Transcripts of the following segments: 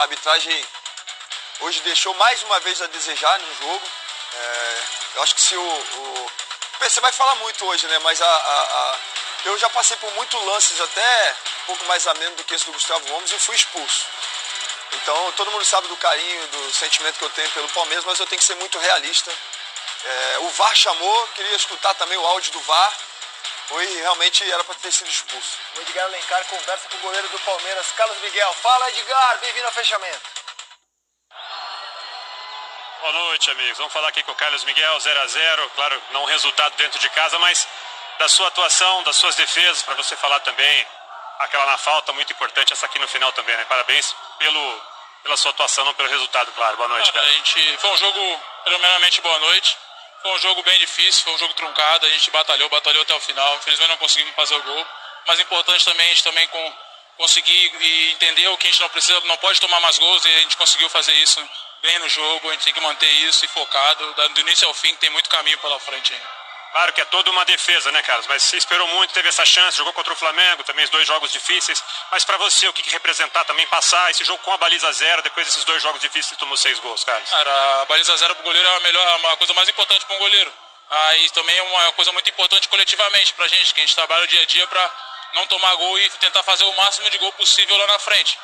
A arbitragem hoje deixou mais uma vez a desejar no jogo. Eu acho que se o PC vai falar muito hoje, né? Mas eu já passei por muitos lances até um pouco mais ameno do que esse do Gustavo Gomes e fui expulso. Então todo mundo sabe do carinho, do sentimento que eu tenho pelo Palmeiras, mas eu tenho que ser muito realista. O VAR chamou, queria escutar também o áudio do VAR. Realmente era para ter sido expulso. O Edgar Alencar conversa com o goleiro do Palmeiras, Carlos Miguel. Fala, Edgar, bem-vindo ao fechamento. Boa noite, amigos. Vamos falar aqui com o Carlos Miguel, 0-0. Claro, não um resultado dentro de casa, mas da sua atuação, das suas defesas, para você falar também. Aquela na falta, muito importante, essa aqui no final também, né? Parabéns pela sua atuação, não pelo resultado, claro. Boa noite, cara. Foi um jogo, primeiramente, boa noite. Foi um jogo bem difícil, foi um jogo truncado, a gente batalhou até o final. Infelizmente não conseguimos fazer o gol. Mas importante também a gente conseguir entender o que a gente não pode tomar mais gols, e a gente conseguiu fazer isso bem no jogo. A gente tem que manter isso e focado, do início ao fim, que tem muito caminho pela frente ainda. Claro que é toda uma defesa, né, Carlos? Mas você esperou muito, teve essa chance, jogou contra o Flamengo, também os 2 jogos difíceis. Mas pra você, o que representar também passar esse jogo com a baliza 0, depois desses 2 jogos difíceis, tomou 6 gols, Carlos? Cara, a baliza 0 pro goleiro é uma coisa mais importante para um goleiro. E também é uma coisa muito importante coletivamente pra gente, que a gente trabalha o dia a dia pra não tomar gol e tentar fazer o máximo de gol possível lá na frente.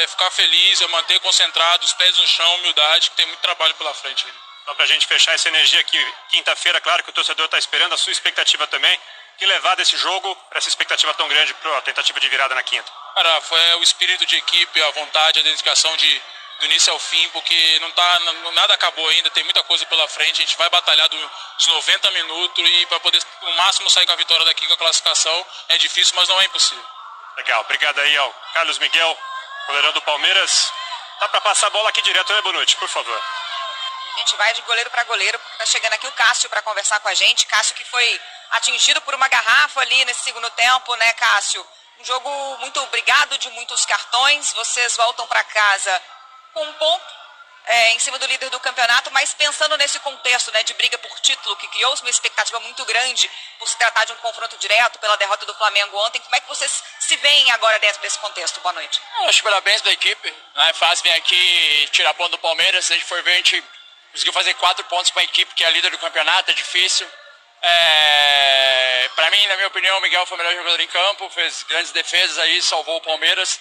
Ficar feliz, manter concentrado, os pés no chão, humildade, que tem muito trabalho pela frente ainda. Só pra gente fechar essa energia aqui, quinta-feira, claro que o torcedor tá esperando, a sua expectativa também, que levar desse jogo para essa expectativa tão grande para a tentativa de virada na quinta? Cara, foi o espírito de equipe, a vontade, a dedicação do início ao fim, porque nada acabou ainda, tem muita coisa pela frente, a gente vai batalhar dos 90 minutos e para poder o máximo sair com a vitória daqui, com a classificação. É difícil, mas não é impossível. Legal, obrigado aí ao Carlos Miguel, goleirão do Palmeiras. Dá para passar a bola aqui direto, né, Bonucci, por favor? A gente vai de goleiro para goleiro, porque tá chegando aqui o Cássio para conversar com a gente. Cássio que foi atingido por uma garrafa ali nesse segundo tempo, né, Cássio? Um jogo muito obrigado, de muitos cartões. Vocês voltam para casa com um ponto em cima do líder do campeonato, mas pensando nesse contexto, né, de briga por título, que criou-se uma expectativa muito grande por se tratar de um confronto direto pela derrota do Flamengo ontem. Como é que vocês se veem agora dentro desse contexto? Boa noite. Acho que parabéns da equipe. Não é fácil vir aqui tirar ponto do Palmeiras. Se a gente for ver, a gente conseguiu fazer 4 pontos para a equipe que é a líder do campeonato, é difícil. Para mim, na minha opinião, o Miguel foi o melhor jogador em campo, fez grandes defesas aí, salvou o Palmeiras.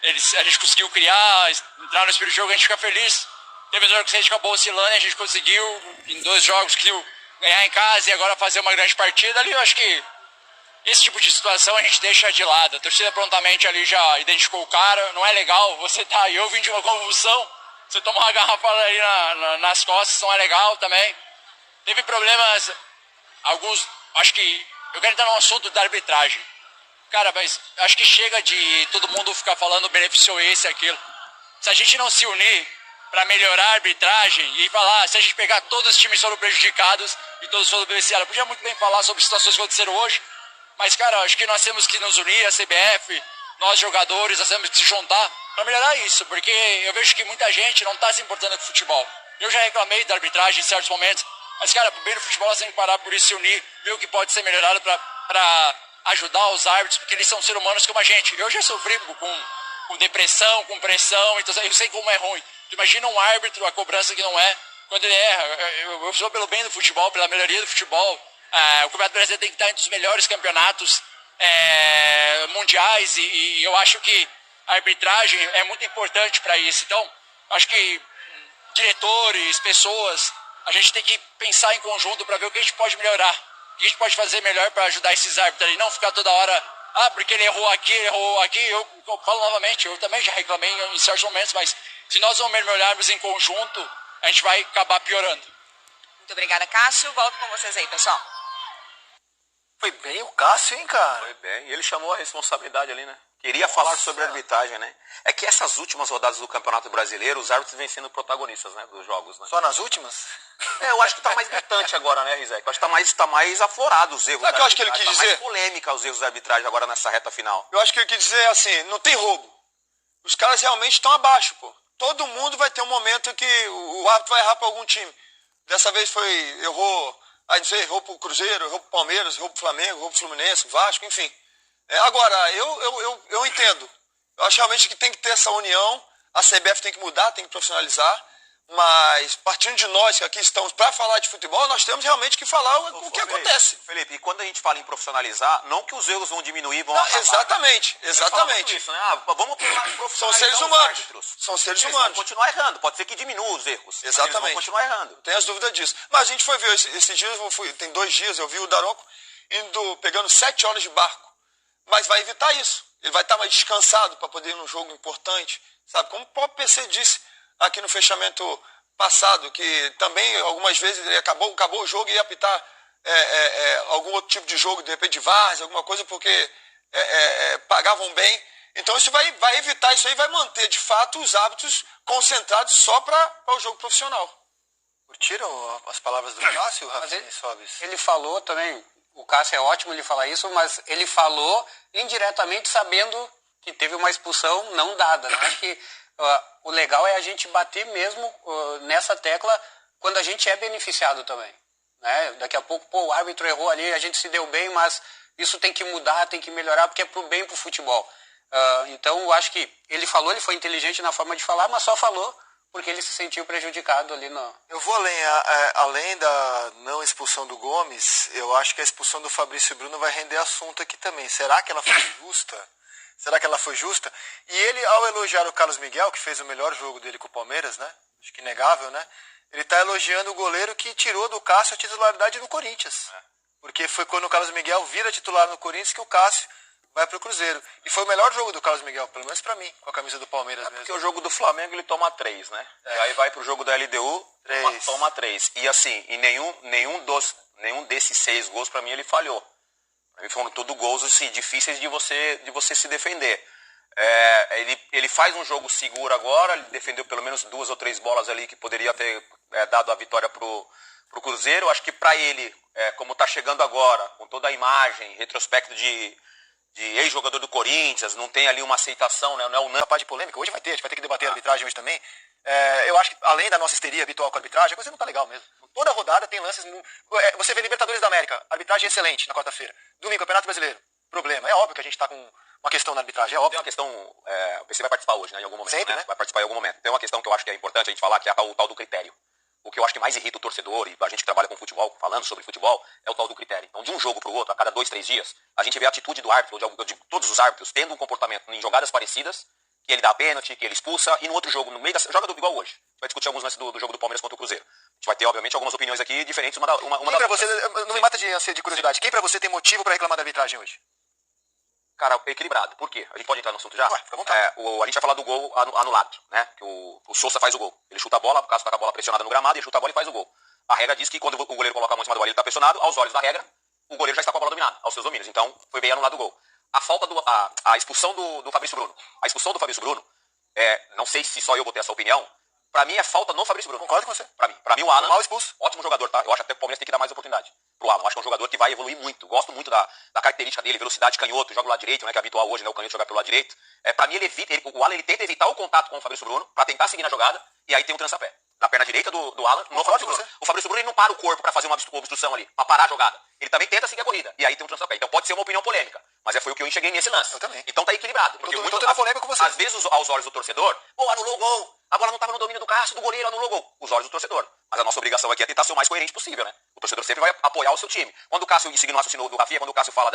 A gente conseguiu criar, entrar no espírito de jogo, a gente fica feliz. Teve jogo que a gente acabou oscilando, a gente conseguiu, em 2 jogos, conseguiu ganhar em casa e agora fazer uma grande partida. Ali eu acho que esse tipo de situação a gente deixa de lado. A torcida prontamente ali já identificou o cara, não é legal, você tá aí, eu vim de uma convulsão. Você tomar uma garrafa ali nas costas não é legal também. Teve problemas, alguns, acho que, eu quero entrar no assunto da arbitragem. Cara, mas acho que chega de todo mundo ficar falando beneficiou esse e aquilo. Se a gente não se unir para melhorar a arbitragem e falar, se a gente pegar todos os times foram prejudicados e todos foram beneficiados, eu podia muito bem falar sobre situações que aconteceram hoje, mas, cara, acho que nós temos que nos unir, a CBF, nós jogadores, nós temos que se juntar para melhorar isso, porque eu vejo que muita gente não está se importando com o futebol. Eu já reclamei da arbitragem em certos momentos, mas, cara, bem no futebol nós temos que parar por isso, se unir, ver o que pode ser melhorado para ajudar os árbitros, porque eles são seres humanos como a gente. Eu já sofri com depressão, com pressão, então eu sei como é ruim. Imagina um árbitro, a cobrança que não é, quando ele erra. Eu sou pelo bem do futebol, pela melhoria do futebol. O Campeonato Brasileiro tem que estar entre os melhores campeonatos mundiais e eu acho que a arbitragem é muito importante para isso. Então, acho que diretores, pessoas, a gente tem que pensar em conjunto para ver o que a gente pode melhorar, o que a gente pode fazer melhor para ajudar esses árbitros ali, não ficar toda hora, porque ele errou aqui, eu falo novamente, eu também já reclamei em certos momentos, mas se nós não melhorarmos em conjunto, a gente vai acabar piorando. Muito obrigada, Cássio. Volto com vocês aí, pessoal. Foi bem o Cássio, hein, cara? Foi bem. E ele chamou a responsabilidade ali, né? Queria falar sobre a arbitragem, né? É que essas últimas rodadas do Campeonato Brasileiro, os árbitros vêm sendo protagonistas, né, dos jogos, né? Só nas últimas? Eu acho que tá mais gritante agora, né, Rizek? Eu acho que tá mais aflorado os erros. Sabe o que eu acho que ele quis dizer? Tá mais polêmica os erros da arbitragem agora nessa reta final. Eu acho que ele quis dizer assim, não tem roubo. Os caras realmente estão abaixo, pô. Todo mundo vai ter um momento que o árbitro vai errar para algum time. Dessa vez errou pro Cruzeiro, errou pro Palmeiras, errou pro Flamengo, errou pro Fluminense, Vasco, enfim. Agora, eu entendo. Eu acho realmente que tem que ter essa união. A CBF tem que mudar, tem que profissionalizar, mas partindo de nós que aqui estamos para falar de futebol, nós temos realmente que falar o que acontece. Felipe, e quando a gente fala em profissionalizar, não que os erros vão diminuir, vão acabar. Exatamente, exatamente. Isso, né? Vamos profissionalizar. São seres humanos. São seres humanos. Vão continuar errando, pode ser que diminua os erros. Exatamente. Eles vão continuar errando. Tem as dúvidas disso. Mas a gente foi ver esses dias, tem 2 dias, eu vi o Daronco pegando 7 horas de barco. Mas vai evitar isso. Ele vai estar mais descansado para poder ir num jogo importante. Sabe? Como o próprio PC disse aqui no fechamento passado, que também algumas vezes ele acabou o jogo e ia apitar algum outro tipo de jogo, de repente de várzea, alguma coisa, porque pagavam bem. Então isso vai evitar isso aí, vai manter de fato os hábitos concentrados só para o jogo profissional. Curtiram as palavras do Cássio, Rafinha e Sobis? Ele falou também, o Cássio é ótimo ele falar isso, mas ele falou indiretamente sabendo que teve uma expulsão não dada. Né? Acho que o legal é a gente bater mesmo nessa tecla quando a gente é beneficiado também. Né? Daqui a pouco, o árbitro errou ali, a gente se deu bem, mas isso tem que mudar, tem que melhorar, porque é pro bem pro futebol. Então, eu acho que ele foi inteligente na forma de falar, mas só falou porque ele se sentiu prejudicado ali no... Eu vou além da não expulsão do Gomes, eu acho que a expulsão do Fabrício Bruno vai render assunto aqui também. Será que ela foi justa? Será que ela foi justa? E ele, ao elogiar o Carlos Miguel, que fez o melhor jogo dele com o Palmeiras, né? Acho que inegável, né? Ele está elogiando o goleiro que tirou do Cássio a titularidade no Corinthians. Porque foi quando o Carlos Miguel vira titular no Corinthians que o Cássio vai pro Cruzeiro. E foi o melhor jogo do Carlos Miguel, pelo menos pra mim, com a camisa do Palmeiras mesmo. Porque o jogo do Flamengo ele toma 3, né? E aí vai pro jogo da LDU, toma 3. E assim, e nenhum desses 6 gols pra mim ele falhou. Pra mim foram tudo gols assim, difíceis de você se defender. Ele faz um jogo seguro agora, ele defendeu pelo menos 2 ou 3 bolas ali que poderia ter dado a vitória pro Cruzeiro. Acho que pra ele, como tá chegando agora, com toda a imagem, retrospecto de ex-jogador do Corinthians, não tem ali uma aceitação, né? Não é um capaz de polêmica. Hoje vai ter, a gente vai ter que debater a arbitragem hoje também. Eu acho que além da nossa histeria habitual com a arbitragem, a coisa não tá legal mesmo. Toda rodada tem lances... Você vê Libertadores da América, arbitragem excelente na quarta-feira. Domingo, Campeonato Brasileiro, problema. É óbvio que a gente tá com uma questão na arbitragem, é óbvio. Tem uma questão, o PC vai participar hoje, né, em algum momento. Sempre, né? Vai participar em algum momento. Tem uma questão que eu acho que é importante a gente falar, que é o tal do critério. O que eu acho que mais irrita o torcedor, e a gente que trabalha com futebol, falando sobre futebol, é o tal do critério. Então, de um jogo para o outro, a cada 2, 3 dias, a gente vê a atitude do árbitro, de todos os árbitros, tendo um comportamento em jogadas parecidas, que ele dá pênalti, que ele expulsa, e no outro jogo, no meio da... Joga tudo igual hoje. A gente vai discutir alguns lances do jogo do Palmeiras contra o Cruzeiro. A gente vai ter, obviamente, algumas opiniões aqui diferentes uma da você, não me mata de curiosidade. Quem pra você tem motivo para reclamar da arbitragem hoje? Cara, equilibrado. Por quê? A gente pode entrar no assunto já? Fica à vontade. A gente vai falar do gol anulado, né? Que o Sousa faz o gol. Ele chuta a bola, o Cássio tá com a bola pressionada no gramado, ele chuta a bola e faz o gol. A regra diz que quando o goleiro coloca a mão em cima da bola, ele tá pressionado, aos olhos da regra, o goleiro já está com a bola dominada, aos seus domínios. Então, foi bem anulado o gol. A expulsão do Fabrício Bruno. A expulsão do Fabrício Bruno, não sei se só eu vou ter essa opinião, pra mim é falta no Fabrício Bruno. Concordo com você. Pra mim o Alan, mal expulso. Ótimo jogador, tá? Eu acho até que o Palmeiras tem que dar mais oportunidade pro Alan. Eu acho que é um jogador que vai evoluir muito. Gosto muito da característica dele, velocidade, canhoto, joga do lado direito, né? Que é habitual hoje, né? O canhoto jogar pelo lado direito. Pra mim o Alan ele tenta evitar o contato com o Fabrício Bruno pra tentar seguir na jogada e aí tem um trança-pé. Na perna direita do Alan, no Fabrício Bruno. O Fabrício Bruno ele não para o corpo pra fazer uma obstrução ali, pra parar a jogada. Ele também tenta seguir a corrida e aí tem um trança-pé. Então pode ser uma opinião polêmica, mas foi o que eu enxerguei nesse lance. Eu também. Então tá equilibrado. Porque tô tendo polêmica com você. Às vezes aos olhos do torcedor, anulou o gol. A bola não estava no domínio do Cássio, do goleiro, anulou o gol. Os olhos do torcedor. Mas a nossa obrigação aqui é tentar ser o mais coerente possível, né? O torcedor sempre vai apoiar o seu time. Quando o Cássio, seguindo o raciocínio do Rafinha, quando o Cássio fala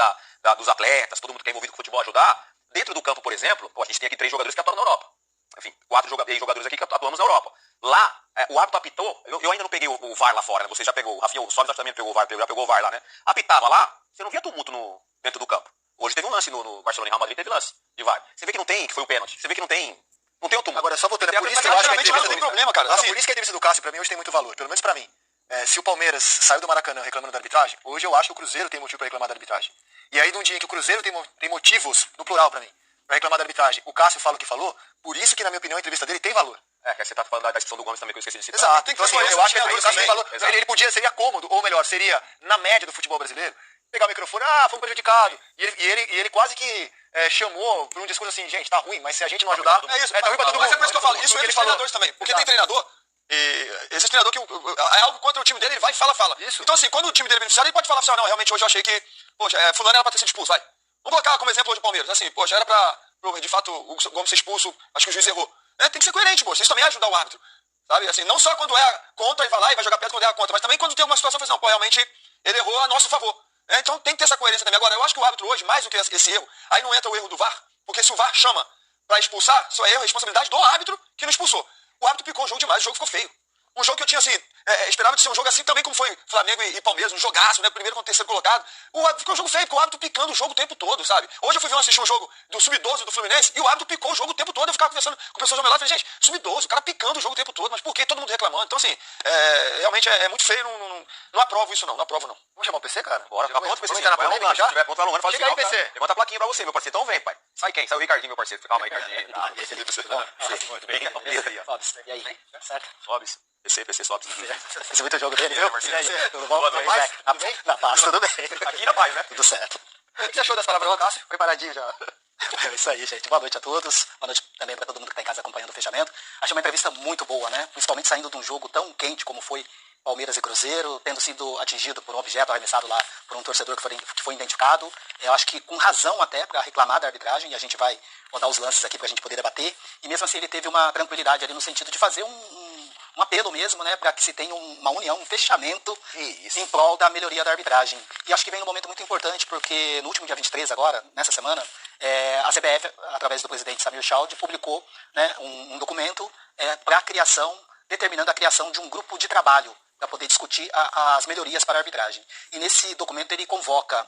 dos atletas, todo mundo que é envolvido com futebol ajudar, dentro do campo, por exemplo, a gente tem aqui 3 jogadores que atuam na Europa. Enfim, 4 jogadores aqui que atuamos na Europa. Lá, o árbitro apitou, eu ainda não peguei o VAR lá fora, né? Você já pegou, o Rafinha, o Sobis também pegou o VAR, já pegou o VAR lá, né? Apitava lá, você não via tumulto dentro do campo. Hoje teve um lance no Barcelona e Real Madrid, teve lance de VAR. Você vê que não tem, que foi o pênalti. Você vê que não tem o tumulto. Agora, só voltando, por isso que eu acho que não tem problema, cara. Assim, por isso que a entrevista do Cássio, pra mim, hoje tem muito valor. Pelo menos pra mim. Se o Palmeiras saiu do Maracanã reclamando da arbitragem, hoje eu acho que o Cruzeiro tem motivo pra reclamar da arbitragem. E aí, num dia em que o Cruzeiro tem motivos, no plural pra mim, pra reclamar da arbitragem, o Cássio fala o que falou, por isso que, na minha opinião, a entrevista dele tem valor. Que você tá falando da expulsão do Gomes também, que eu esqueci de citar. Exato. Então, assim, eu acho que a entrevista dele tem valor. Ele seria cômodo, ou melhor, seria, na média do futebol brasileiro, pegar o microfone, fomos prejudicados. E ele quase que chamou por um discurso assim, gente, tá ruim, mas se a gente não ajudar, tá ruim pra todo mundo. Mas é por isso que eu falo, isso é dos treinadores também. Porque tem treinador, e esse treinador que é algo contra o time dele, ele vai e fala. Isso. Então assim, quando o time dele beneficiar, ele pode falar assim, não, realmente hoje eu achei que, poxa, fulano era pra ter sido expulso, vai. Vamos colocar como exemplo hoje o Palmeiras, assim, poxa, era pra, de fato, o Gomes ser expulso, acho que o juiz errou. Tem que ser coerente, moço. Isso também é ajudar o árbitro. Sabe? Assim, não só quando é contra e vai lá e vai jogar perto quando é contra, mas também quando tem uma situação, não, pô, realmente ele errou a nosso favor. Então tem que ter essa coerência também. Agora, eu acho que o árbitro hoje, mais do que esse erro, aí não entra o erro do VAR, porque se o VAR chama para expulsar, só é erro, responsabilidade do árbitro que não expulsou. O árbitro picou o jogo demais, o jogo ficou feio. Um jogo que eu tinha, assim, esperava de ser um jogo assim também como foi Flamengo e Palmeiras, um jogaço, né? Primeiro contra o terceiro colocado. Ficou um jogo feio, porque o árbitro picando o jogo o tempo todo, sabe? Hoje eu fui assistir um jogo do Sub-12 do Fluminense e o árbitro picou o jogo o tempo todo. Eu ficava conversando com pessoas ao meu lado e falei, gente, Sub-12, o cara picando o jogo o tempo todo, mas por que todo mundo reclamando? Então, assim, realmente é muito feio, não aprovo isso não aprovo não. Vamos chamar o PC, cara? Bora, tá pronto, PC. Vamos entrar na polêmica já? Se tiver pronto lá no ano, fala Chega assim, aí, PC. levanta a plaquinha pra você, meu parceiro. Então vem, pai. Sai quem? Sai o Ricardinho, meu parceiro. Calma aí, Ricardinho. Muito bem. E aí? Certo? Sobe. PC, sobe. Esse é muito jogo dele, viu? Tudo bom? Tudo bem? Tudo bem? Na paz, tudo bem. Aqui na paz, né? Tudo certo. O que você achou das palavras do Cássio? Preparadinho já. É isso aí, gente. Boa noite a todos. Boa noite também para todo mundo que está em casa acompanhando o fechamento. Achei uma entrevista muito boa, né? Principalmente saindo de um jogo tão quente como foi Palmeiras e Cruzeiro, tendo sido atingido por um objeto arremessado lá por um torcedor que foi identificado. Eu acho que com razão até para reclamar da arbitragem, e a gente vai rodar os lances aqui para a gente poder debater. E mesmo assim ele teve uma tranquilidade ali no sentido de fazer um apelo mesmo, né, para que se tenha uma união, um fechamento em prol da melhoria da arbitragem. E acho que vem num momento muito importante, porque no último dia 23 agora, nessa semana, a CBF, através do presidente Samir Chaldi, publicou, né, um documento determinando a criação de um grupo de trabalho para poder discutir as melhorias para a arbitragem. E nesse documento ele convoca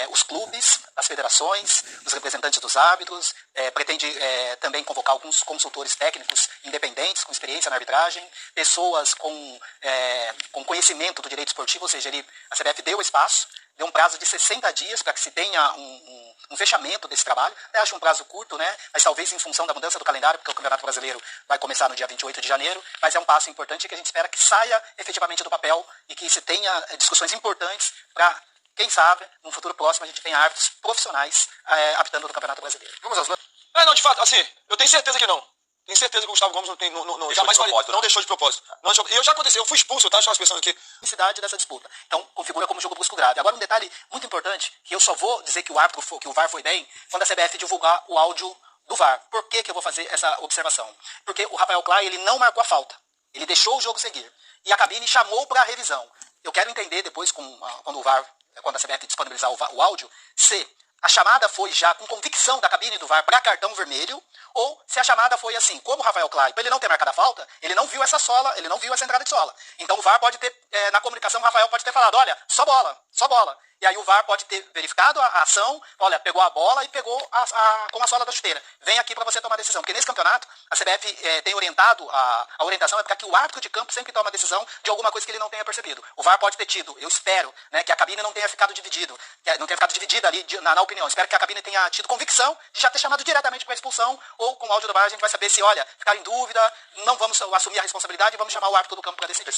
os clubes, as federações, os representantes dos árbitros, pretende também convocar alguns consultores técnicos independentes, com experiência na arbitragem, pessoas com conhecimento do direito esportivo, ou seja, a CBF deu espaço, deu um prazo de 60 dias para que se tenha um fechamento desse trabalho. Eu acho um prazo curto, né? Mas talvez em função da mudança do calendário, porque o Campeonato Brasileiro vai começar no dia 28 de janeiro, mas é um passo importante que a gente espera que saia efetivamente do papel e que se tenha discussões importantes para, quem sabe, no futuro próximo a gente tenha árbitros profissionais apitando no Campeonato Brasileiro. Vamos aos lances. Não, de fato, assim, eu tenho certeza que não. Tenho certeza que o Gustavo Gomes não deixou de propósito. E eu já aconteceu, eu fui expulso, eu estava pensando aqui. Cidade dessa disputa. Então, configura como jogo brusco grave. Agora, um detalhe muito importante, que eu só vou dizer que o VAR foi bem, quando a CBF divulgar o áudio do VAR. Por que eu vou fazer essa observação? Porque o Rafael Clay, ele não marcou a falta. Ele deixou o jogo seguir. E a cabine chamou para a revisão. Eu quero entender depois, quando a CBF disponibilizar o áudio, se a chamada foi já com convicção da cabine do VAR para cartão vermelho, ou se a chamada foi assim, como o Rafael Clay, para ele não ter marcado a falta, ele não viu essa sola, ele não viu essa entrada de sola. Então o VAR pode ter, na comunicação, o Rafael pode ter falado, olha, só bola. E aí o VAR pode ter verificado a ação, olha, pegou a bola e pegou com a sola da chuteira. Vem aqui para você tomar a decisão. Porque nesse campeonato, a CBF tem orientado, a orientação é para que o árbitro de campo sempre tome a decisão de alguma coisa que ele não tenha percebido. O VAR pode ter tido, eu espero, né, que a cabine não tenha ficado dividida ali na opinião. Espero que a cabine tenha tido convicção de já ter chamado diretamente para a expulsão, ou com o áudio do VAR a gente vai saber se, olha, ficar em dúvida, não vamos assumir a responsabilidade e vamos chamar o árbitro do campo para decidir.